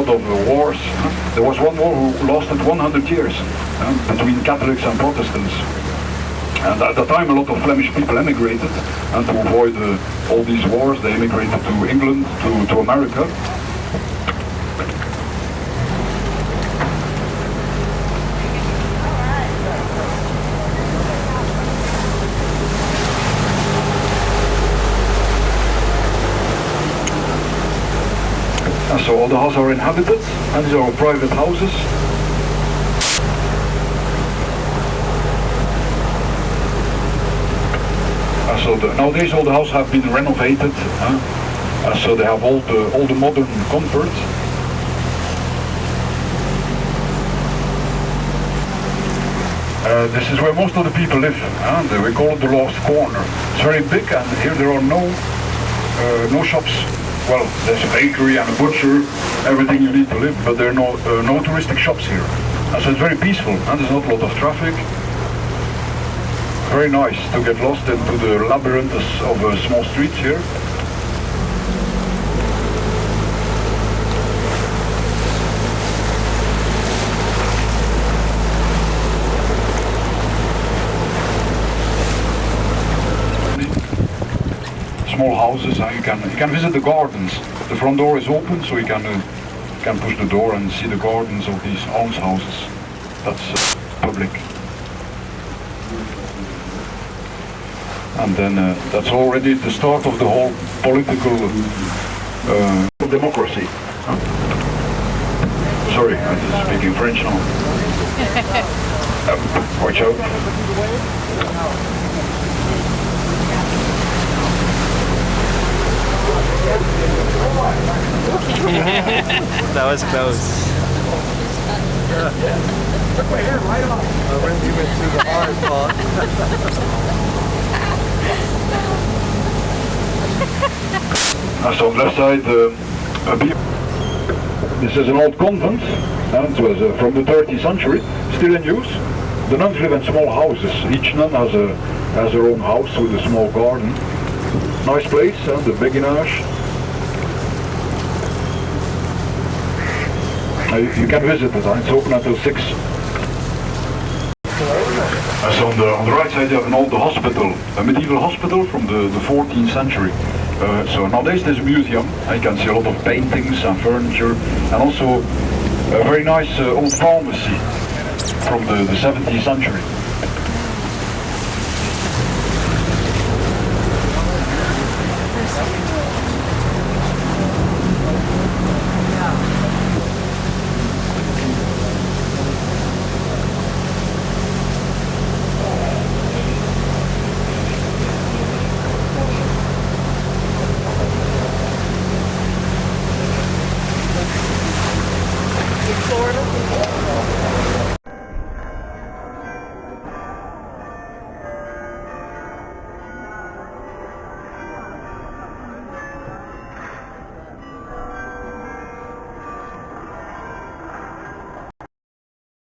lot of wars. There was one war who lasted 100 years between Catholics and Protestants. And at the time a lot of Flemish people emigrated, and to avoid all these wars they emigrated to England, to America. And so all the houses are inhabited, and these are all private houses. So nowadays all the houses have been renovated, so they have all the modern comfort. This is where most of the people live, we call it the lost corner. It's very big, and here there are no shops. Well, there's a bakery and a butcher, everything you need to live, but there are no touristic shops here. And so it's very peaceful, and there's not a lot of traffic. Very nice to get lost into the labyrinth of small streets here. Small houses, you can visit the gardens. The front door is open, so you can push the door and see the gardens of these almshouses. That's public. And then that's already the start of the whole political democracy. Sorry, I'm speaking French now. Watch out. That was close. Took my hair right off. I went through the hard part. So on the left side, this is an old convent, and it was from the 13th century, still in use. The nuns live in small houses. Each nun has her own house with a small garden. Nice place, the beguinage. You can visit it, it's open until 6. So on the right side you have an old hospital, a medieval hospital from the 14th century. So nowadays there's a museum, you can see a lot of paintings and furniture, and also a very nice old pharmacy from the 17th century.